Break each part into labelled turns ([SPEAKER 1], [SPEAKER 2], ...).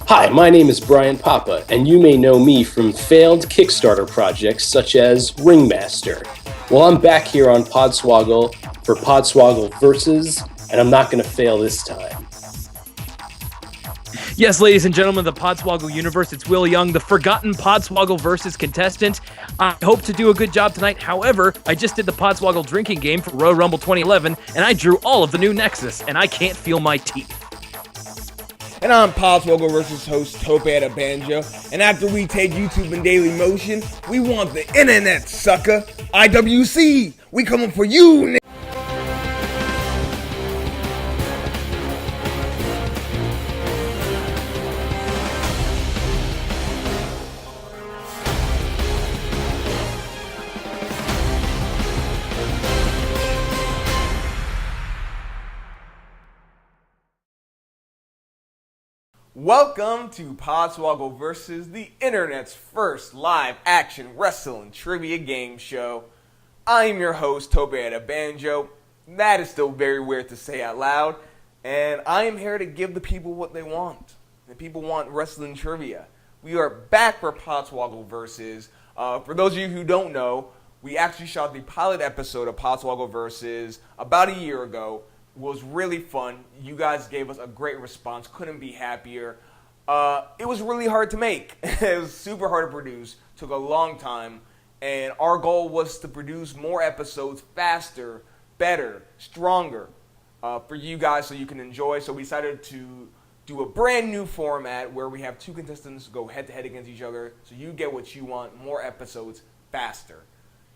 [SPEAKER 1] Hi, my name is Brian Papa, and you may know me from failed Kickstarter projects such as Ringmaster. Well, I'm back here on Podswoggle for Podswoggle Versus, and I'm not going to fail this time.
[SPEAKER 2] Yes, ladies and gentlemen, the Podswoggle universe, it's Will Young, the forgotten Podswoggle Versus contestant. I hope to do a good job tonight. However, I just did the Podswoggle drinking game for Royal Rumble 2011, and I drew all of the new Nexus, and I can't feel my teeth.
[SPEAKER 3] And I'm Podswoggle Versus host Tope at a Banjo. And after we take YouTube in daily motion, we want the internet, sucker. IWC, we coming for you, Welcome to Podswoggle Versus, the internet's first live action wrestling trivia game show. I am your host, Tope at a Banjo. That is still very weird to say out loud. And I am here to give the people what they want. The people want wrestling trivia. We are back for Podswoggle Versus. For those of you who don't know, we actually shot the pilot episode of Podswoggle Versus about a year ago. Was really fun. You guys gave us a great response. Couldn't be happier. It was really hard to make. It was super hard to produce. Took a long time. And our goal was to produce more episodes faster, better, stronger for you guys so you can enjoy. So we decided to do a brand new format where we have two contestants go head to head against each other. So you get what you want, more episodes faster.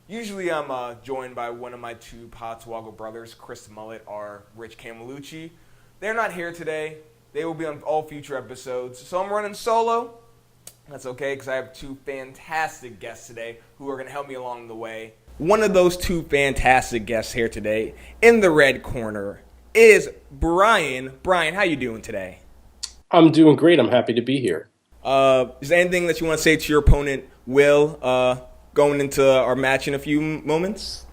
[SPEAKER 3] Usually I'm joined by one of my two Podswoggle brothers, Chris Mullet or Rich Camelucci. They're not here today. They will be on all future episodes. So I'm running solo. That's okay because I have two fantastic guests today who are going to help me along the way. One of those two fantastic guests here today in the red corner is Brian. Brian, how you doing today?
[SPEAKER 1] I'm doing great. I'm happy to be here.
[SPEAKER 3] Is there anything that you want to say to your opponent, Will, going into our match in a few moments?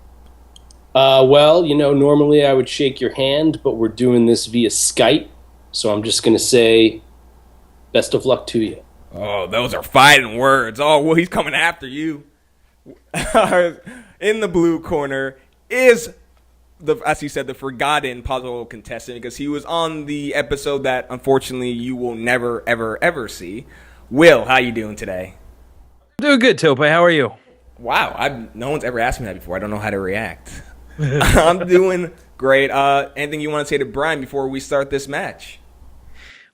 [SPEAKER 1] Normally I would shake your hand, but we're doing this via Skype, so I'm just going to say best of luck to you.
[SPEAKER 3] Oh, those are fighting words. Oh, well, he's coming after you. In the blue corner is, as you said, the forgotten Podswoggle contestant because he was on the episode that, unfortunately, you will never, ever, ever see. Will, how you doing today?
[SPEAKER 2] Doing good, Tope. How are you?
[SPEAKER 3] Wow, no one's ever asked me that before. I don't know how to react. I'm doing great. Anything you want to say to Brian before we start this match?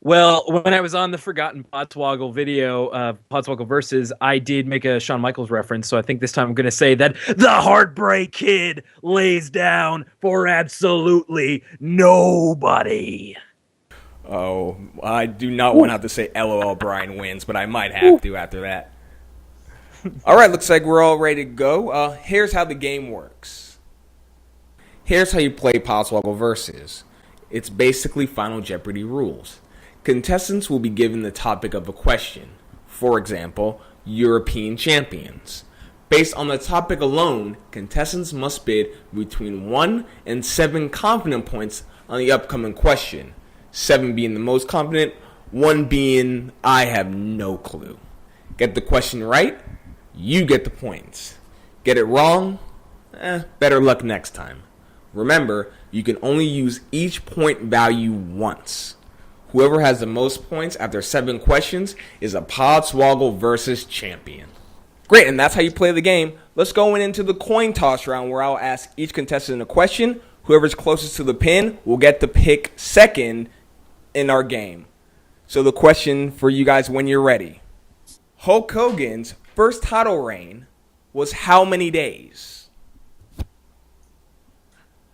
[SPEAKER 2] Well, when I was on the forgotten Podswoggle video, Podswoggle Versus, I did make a Shawn Michaels reference, so I think this time I'm going to say that the Heartbreak Kid lays down for absolutely nobody.
[SPEAKER 3] Oh, I do not want to have to say LOL Brian wins, but I might have to after that. All right, looks like we're all ready to go. Here's how the game works. Here's how you play Podswoggle Versus. It's basically Final Jeopardy rules. Contestants will be given the topic of a question. For example, European champions. Based on the topic alone, contestants must bid between 1 and 7 confident points on the upcoming question. 7 being the most confident, 1 being I have no clue. Get the question right? You get the points. Get it wrong? Better luck next time. Remember, you can only use each point value once. Whoever has the most points after 7 questions is a Podswoggle Versus champion. Great, and that's how you play the game. Let's go into the coin toss round where I'll ask each contestant a question. Whoever's closest to the pin will get to pick second in our game. So the question for you guys when you're ready. Hulk Hogan's first title reign was how many days?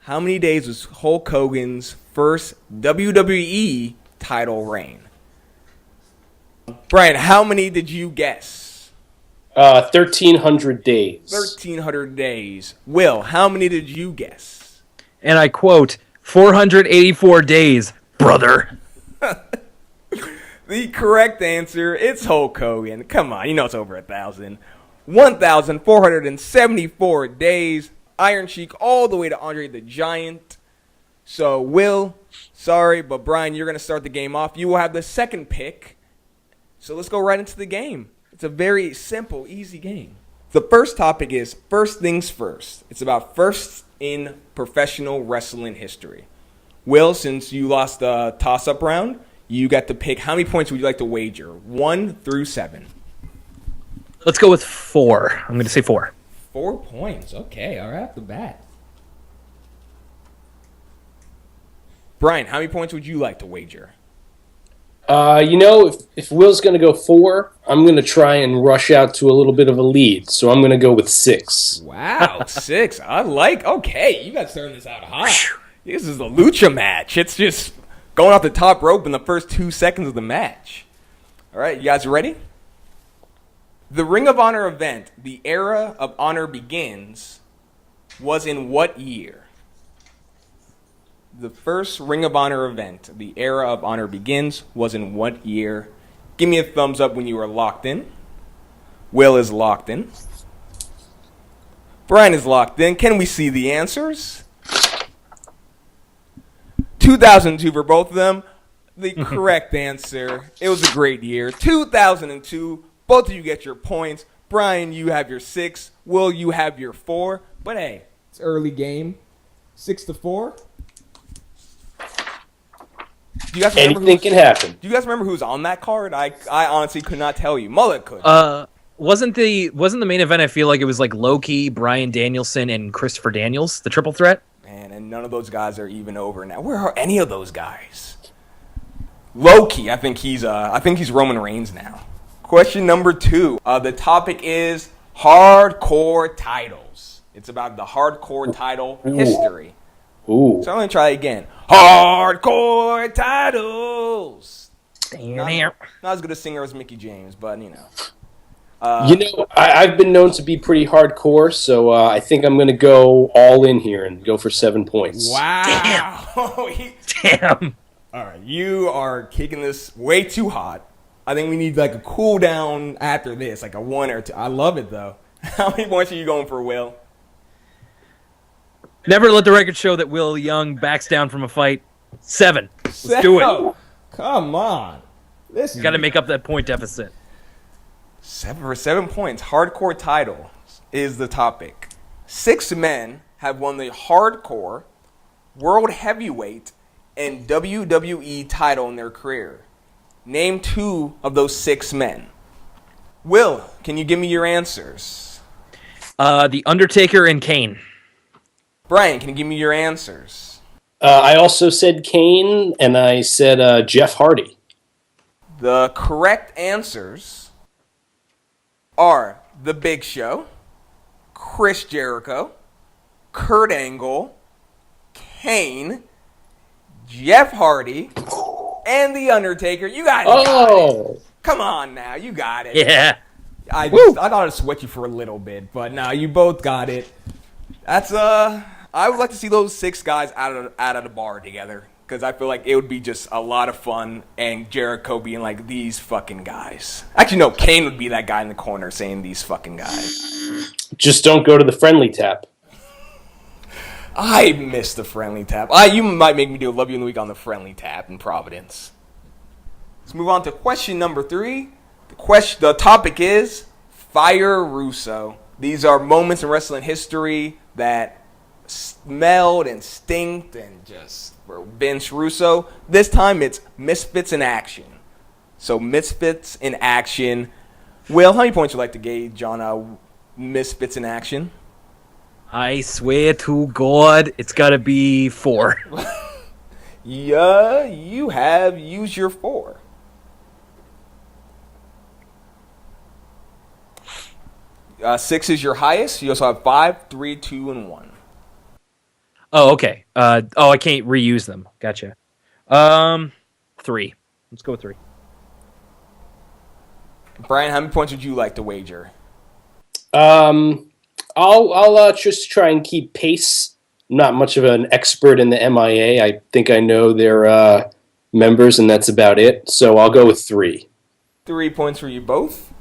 [SPEAKER 3] How many days was Hulk Hogan's first WWE title reign? Brian, how many did you guess?
[SPEAKER 1] 1,300 days.
[SPEAKER 3] 1,300 days. Will, how many did you guess?
[SPEAKER 2] And I quote, 484 days, brother.
[SPEAKER 3] The correct answer, it's Hulk Hogan. Come on, you know it's over 1,000. 1,474 days. Iron Sheik all the way to Andre the Giant. So, Will, sorry, but Brian, you're going to start the game off. You will have the second pick. So let's go right into the game. It's a very simple, easy game. The first topic is first things first. It's about firsts in professional wrestling history. Will, since you lost the toss-up round, you got to pick how many points would you like to wager? 1 through 7.
[SPEAKER 2] Let's go with 4. I'm going to say 4.
[SPEAKER 3] 4 points. Okay, all right, off the bat. Brian, how many points would you like to wager?
[SPEAKER 1] If Will's going to go 4, I'm going to try and rush out to a little bit of a lead. So I'm going to go with 6.
[SPEAKER 3] Wow, 6. Okay, you guys starting this out hot. This is a lucha match. It's just going off the top rope in the first 2 seconds of the match. All right, you guys ready? The Ring of Honor event, The Era of Honor Begins, was in what year? The first Ring of Honor event, The Era of Honor Begins, was in what year? Give me a thumbs up when you are locked in. Will is locked in. Brian is locked in. Can we see the answers? 2002 for both of them. The correct answer. It was a great year. 2002. Both of you get your points. Brian, you have your 6. Will, you have your 4. But hey, it's early game. 6-4. Do you guys remember
[SPEAKER 1] Anything can happen.
[SPEAKER 3] Do you guys remember who's on that card? I honestly could not tell you. Mullet could.
[SPEAKER 2] Wasn't the main event? I feel like it was like Loki, Bryan Danielson, and Christopher Daniels, the triple threat.
[SPEAKER 3] Man, and none of those guys are even over now. Where are any of those guys? Loki, I think he's Roman Reigns now. Question number 2. The topic is hardcore titles. It's about the hardcore title history.
[SPEAKER 1] Ooh.
[SPEAKER 3] So I'm going to try again. Hardcore titles. Not as good a singer as Mickey James, but you know.
[SPEAKER 1] I've been known to be pretty hardcore, so I think I'm going to go all in here and go for 7 points.
[SPEAKER 3] Wow.
[SPEAKER 2] Damn.
[SPEAKER 3] All right, you are kicking this way too hot. I think we need like a cool down after this, like a 1 or 2. I love it though. How many points are you going for, Will?
[SPEAKER 2] Never let the record show that Will Young backs down from a fight. 7. Let's do it.
[SPEAKER 3] Come on. This
[SPEAKER 2] Got to make up that point deficit.
[SPEAKER 3] 7 points. Hardcore title is the topic. 6 men have won the hardcore, world heavyweight, and WWE title in their career. Name 2 of those 6 men. Will, can you give me your answers?
[SPEAKER 2] The Undertaker and Kane.
[SPEAKER 3] Brian, can you give me your answers?
[SPEAKER 1] I also said Kane, and I said Jeff Hardy.
[SPEAKER 3] The correct answers are The Big Show, Chris Jericho, Kurt Angle, Kane, Jeff Hardy, and The Undertaker. You guys got it. Come on now. You got it.
[SPEAKER 2] Yeah.
[SPEAKER 3] I thought I'd sweat you for a little bit, but no, you both got it. That's I would like to see those 6 guys out of the bar together, because I feel like it would be just a lot of fun, and Jericho being like, these fucking guys. Actually, no, Kane would be that guy in the corner saying these fucking guys.
[SPEAKER 1] Just don't go to the friendly tap.
[SPEAKER 3] I miss the friendly tap. You might make me do a Love You in the Week on the friendly tap in Providence. Let's move on to question number 3. The topic is Fire Russo. These are moments in wrestling history that smelled and stinked and just were Vince Russo. This time it's Misfits in Action. So Misfits in Action. Will, how many points would you like to gauge on Misfits in Action?
[SPEAKER 2] I swear to God, it's got to be 4.
[SPEAKER 3] Yeah, you have used your 4. Six is your highest. You also have 5, 3, 2, and 1.
[SPEAKER 2] Oh, okay. I can't reuse them. Gotcha. 3. Let's go with 3.
[SPEAKER 3] Brian, how many points would you like to wager?
[SPEAKER 1] I'll just try and keep pace. I'm not much of an expert in the MIA. I think I know their members, and that's about it. So I'll go with 3.
[SPEAKER 3] 3 points for you both.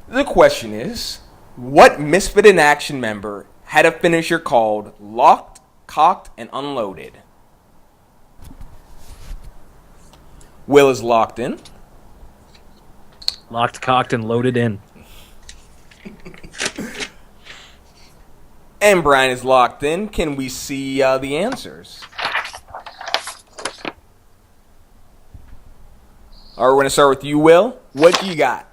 [SPEAKER 3] The question is, what Misfit in Action member had a finisher called Locked, Cocked, and Unloaded? Will is locked in.
[SPEAKER 2] Locked, cocked, and loaded in.
[SPEAKER 3] And Brian is locked in. Can we see the answers? All right, we're going to start with you, Will. What do you got?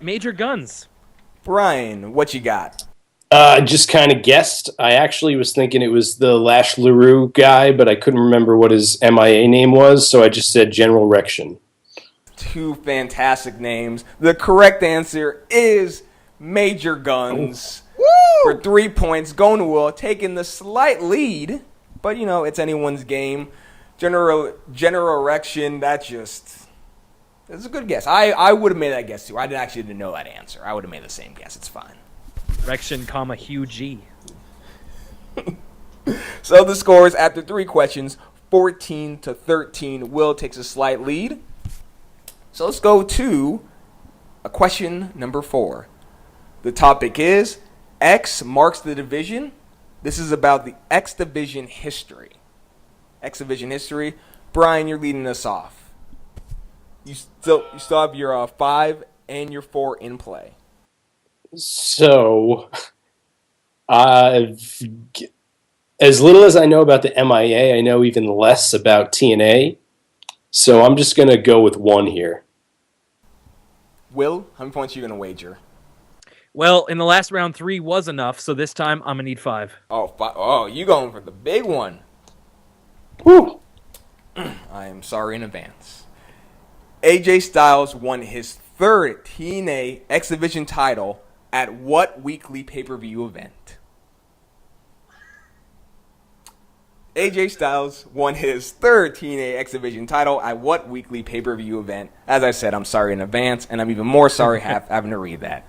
[SPEAKER 2] Major Guns.
[SPEAKER 3] Brian, what you got?
[SPEAKER 1] Just kind of guessed. I actually was thinking it was the Lash LaRue guy, but I couldn't remember what his MIA name was, so I just said General Rection.
[SPEAKER 3] Two fantastic names. The correct answer is Major Guns. For 3 points. Going to Will, taking the slight lead, but it's anyone's game. General Erection, it's a good guess. I would have made that guess too. I didn't know that answer. I would have made the same guess. It's fine.
[SPEAKER 2] Erection, Hugh G.
[SPEAKER 3] So the scores after 3 questions, 14-13. Will takes a slight lead. So let's go to question number 4. The topic is X marks the division. This is about the X Division history. X Division history. Brian, you're leading us off. You still have your 5 and your 4 in play.
[SPEAKER 1] So, as little as I know about the MIA, I know even less about TNA. So I'm just going to go with 1 here.
[SPEAKER 3] Will, how many points are you going to wager?
[SPEAKER 2] Well, in the last round, 3 was enough, so this time I'm going to need 5.
[SPEAKER 3] Oh, you going for the big one.
[SPEAKER 1] Woo!
[SPEAKER 3] I am sorry in advance. AJ Styles won his 3rd TNA X Division title at what weekly pay-per-view event? AJ Styles won his 3rd TNA X Division title at what weekly pay-per-view event? As I said, I'm sorry in advance, and I'm even more sorry having to read that.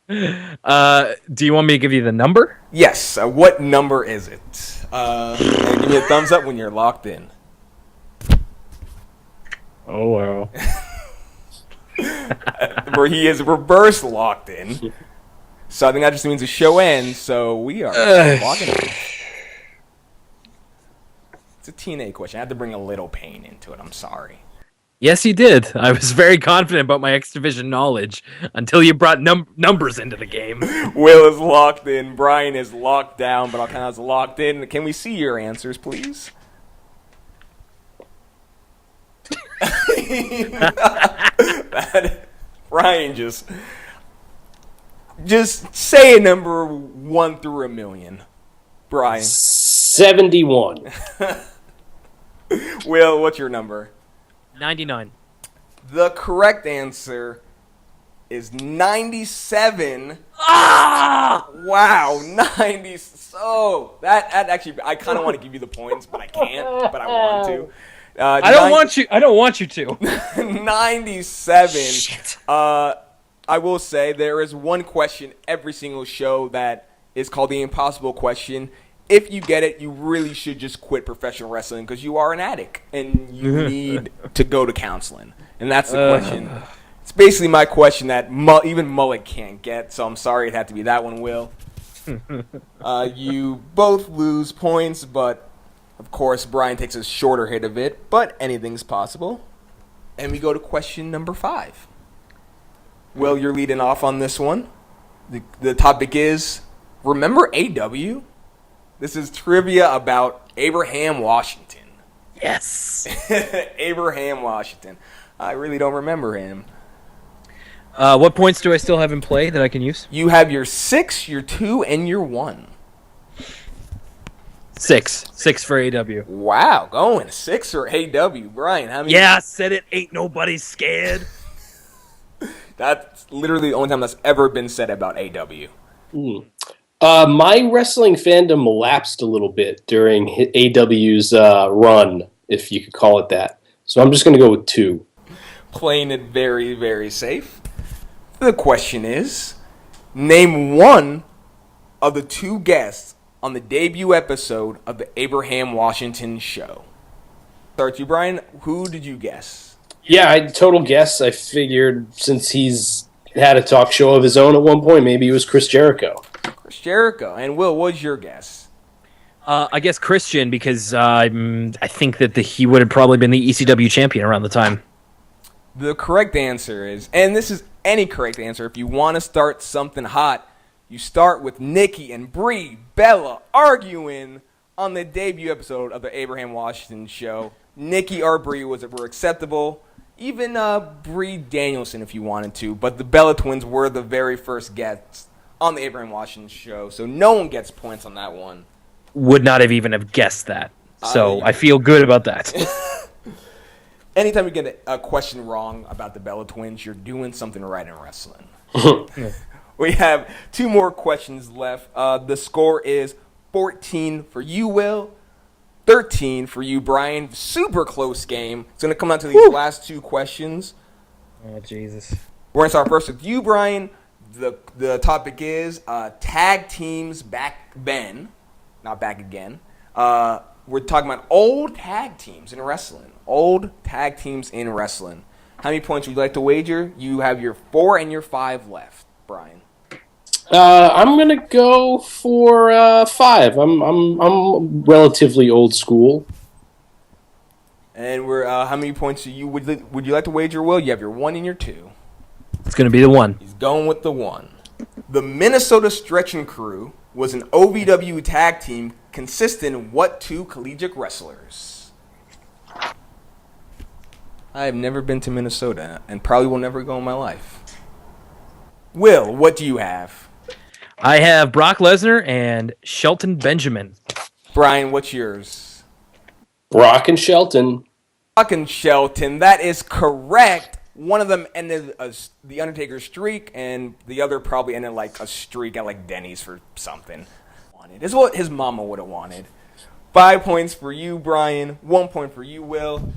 [SPEAKER 2] Do you want me to give you the number?
[SPEAKER 3] Yes. What number is it? And give me a thumbs up when you're locked in.
[SPEAKER 2] Oh, wow.
[SPEAKER 3] Where he is reverse locked in. So I think that just means the show ends, so we are locked in. It's a TNA question. I had to bring a little pain into it. I'm sorry.
[SPEAKER 2] Yes, you did. I was very confident about my X Division knowledge until you brought numbers into the game.
[SPEAKER 3] Will is locked in. Brian is locked down, but Alcana's locked in. Can we see your answers, please? Brian just say a number 1 through 1,000,000. Brian.
[SPEAKER 1] 71.
[SPEAKER 3] Will, what's your number?
[SPEAKER 2] 99.
[SPEAKER 3] The correct answer is 97.
[SPEAKER 2] Ah!
[SPEAKER 3] Wow, 90. So that actually, I kind of want to give you the points, but I can't. But I want to.
[SPEAKER 2] I don't want you to.
[SPEAKER 3] 97.
[SPEAKER 2] Shit.
[SPEAKER 3] I will say there is one question every single show that is called the impossible question. If you get it, you really should just quit professional wrestling because you are an addict and you need to go to counseling. And that's the question. It's basically my question that even Mullet can't get, so I'm sorry it had to be that one, Will. You both lose points, but of course Brian takes a shorter hit of it, but anything's possible. And we go to question number 5. Will, you're leading off on this one. The topic is, remember AW? This is trivia about Abraham Washington.
[SPEAKER 2] Yes.
[SPEAKER 3] Abraham Washington. I really don't remember him.
[SPEAKER 2] What points do I still have in play that I can use?
[SPEAKER 3] You have your 6, your 2, and your 1.
[SPEAKER 2] 6. 6 for AW.
[SPEAKER 3] Wow, going 6 for AW. Brian, how many?
[SPEAKER 2] Yeah, said it. Ain't nobody scared.
[SPEAKER 3] That's literally the only time that's ever been said about AW.
[SPEAKER 1] My wrestling fandom lapsed a little bit during AW's run, if you could call it that. So I'm just going to go with 2.
[SPEAKER 3] Playing it very, very safe. The question is, name one of the 2 guests on the debut episode of the Abraham Washington show. Start you, Brian. Who did you guess?
[SPEAKER 1] Yeah, total guess. I figured since he's had a talk show of his own at one point, maybe it was Chris Jericho.
[SPEAKER 3] Chris Jericho. And Will, what's your guess?
[SPEAKER 2] I guess Christian, because I think that he would have probably been the ECW champion around the time.
[SPEAKER 3] The correct answer is, and this is any correct answer, if you want to start something hot, you start with Nikki and Brie Bella arguing on the debut episode of the Abraham Washington Show. Nikki or Brie were acceptable. Even Brie Danielson if you wanted to. But the Bella twins were the very first guests on the Abraham Washington Show. So no one gets points on that one.
[SPEAKER 2] Would not have even have guessed that. So I feel good about that.
[SPEAKER 3] Anytime you get a question wrong about the Bella twins, you're doing something right in wrestling. We have 2 more questions left. The score is 14 for you, Will. 13 for you, Brian. Super close game. It's going to come down to these last 2 questions.
[SPEAKER 2] Oh, Jesus.
[SPEAKER 3] We're going to start first with you, Brian. The topic is tag teams back then. Not back again. We're talking about old tag teams in wrestling. Old tag teams in wrestling. How many points would you like to wager? You have your 4 and your 5 left, Brian.
[SPEAKER 1] I'm gonna go for 5. I'm relatively old school.
[SPEAKER 3] And we're how many points would you like to wager, Will? You have your 1 and your 2.
[SPEAKER 2] It's going to be the 1.
[SPEAKER 3] He's going with the 1. The Minnesota Stretching Crew was an OVW tag team consisting of what 2 collegiate wrestlers? I have never been to Minnesota and probably will never go in my life. Will, what do you have?
[SPEAKER 2] I have Brock Lesnar and Shelton Benjamin.
[SPEAKER 3] Brian, what's yours?
[SPEAKER 1] Brock and Shelton.
[SPEAKER 3] Brock and Shelton, that is correct. One of them ended the Undertaker's streak, and the other probably ended like a streak at like Denny's for something. This is what his mama would have wanted. 5 points for you, Brian. 1 point for you, Will.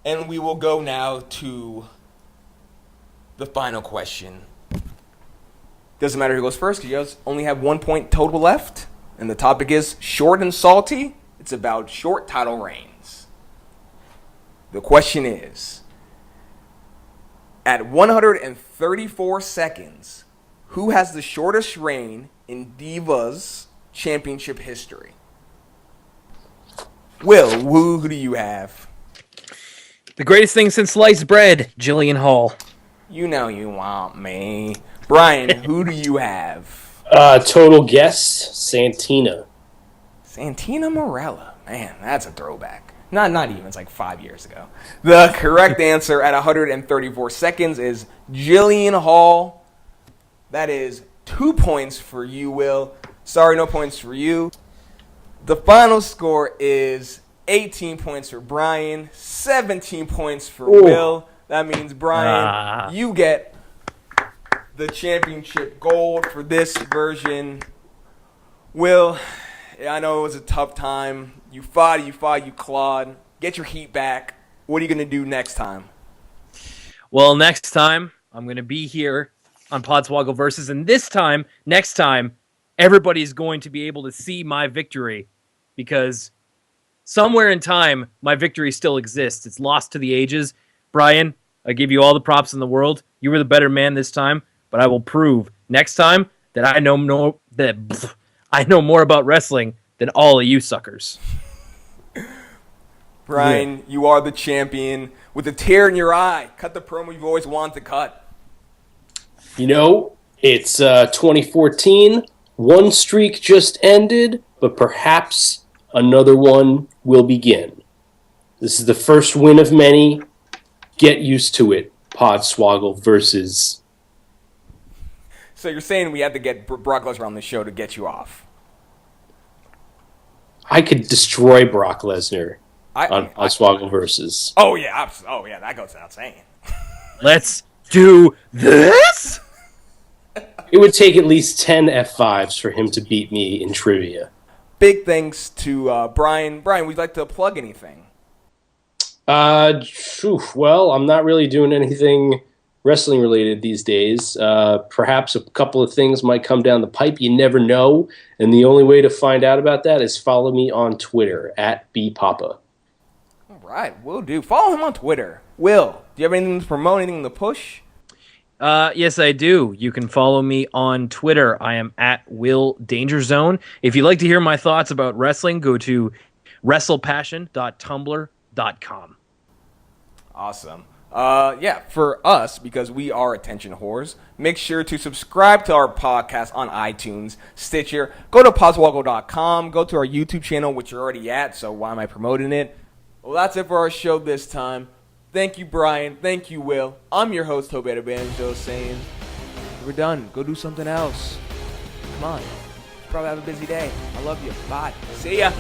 [SPEAKER 3] And we will go now to the final question. Doesn't matter who goes first, because you guys only have 1 point total left. And the topic is short and salty. It's about short title reigns. The question is, at 134 seconds, who has the shortest reign in Divas Championship history? Will, who do you have?
[SPEAKER 2] The greatest thing since sliced bread, Jillian Hall.
[SPEAKER 3] You know you want me. Brian, who do you have?
[SPEAKER 1] Total guess, Santina.
[SPEAKER 3] Santina Morella. Man, that's a throwback. Not even. It's like 5 years ago. The correct answer at 134 seconds is Jillian Hall. That is 2 points for you, Will. Sorry, no points for you. The final score is 18 points for Brian, 17 points for Will. That means, Brian, you get the championship gold for this version. Will, I know it was a tough time. You fought, you clawed. Get your heat back. What are you going to do next time?
[SPEAKER 2] Well, next time, I'm going to be here on Podswoggle Versus, and next time, everybody's going to be able to see my victory, because somewhere in time, my victory still exists. It's lost to the ages. Brian, I give you all the props in the world. You were the better man this time, but I will prove next time that I know more about wrestling than all of you suckers.
[SPEAKER 3] Brian, you are the champion with a tear in your eye. Cut the promo you've always wanted to cut.
[SPEAKER 1] You know, it's 2014. One streak just ended, but perhaps another one will begin. This is the first win of many. Get used to it, Podswoggle Versus.
[SPEAKER 3] So you're saying we had to get Brock Lesnar on the show to get you off?
[SPEAKER 1] I could destroy Brock Lesnar on Podswoggle Versus.
[SPEAKER 3] Oh yeah, that goes without saying.
[SPEAKER 2] Let's do this?
[SPEAKER 1] It would take at least 10 F5s for him to beat me in trivia.
[SPEAKER 3] Big thanks to Brian. Brian, would you like to plug anything?
[SPEAKER 1] Well, I'm not really doing anything wrestling related these days. Perhaps a couple of things might come down the pipe. You never know. And the only way to find out about that is follow me on Twitter at @bpapa.
[SPEAKER 3] All right, will do. Follow him on Twitter. Will, do you have anything to promote, anything to push?
[SPEAKER 2] Yes, I do. You can follow me on Twitter. I am at Will Danger Zone. If you'd like to hear my thoughts about wrestling, go to wrestlepassion.tumblr.com.
[SPEAKER 3] Awesome. Yeah, for us, because we are attention whores, make sure to subscribe to our podcast on iTunes, Stitcher. Go to podswoggle.com. Go to our YouTube channel, which you're already at, so why am I promoting it? Well, that's it for our show this time. Thank you, Brian. Thank you, Will. I'm your host, Tobeta Banjo, saying, we're done. Go do something else. Come on. You probably have a busy day. I love you. Bye. See ya.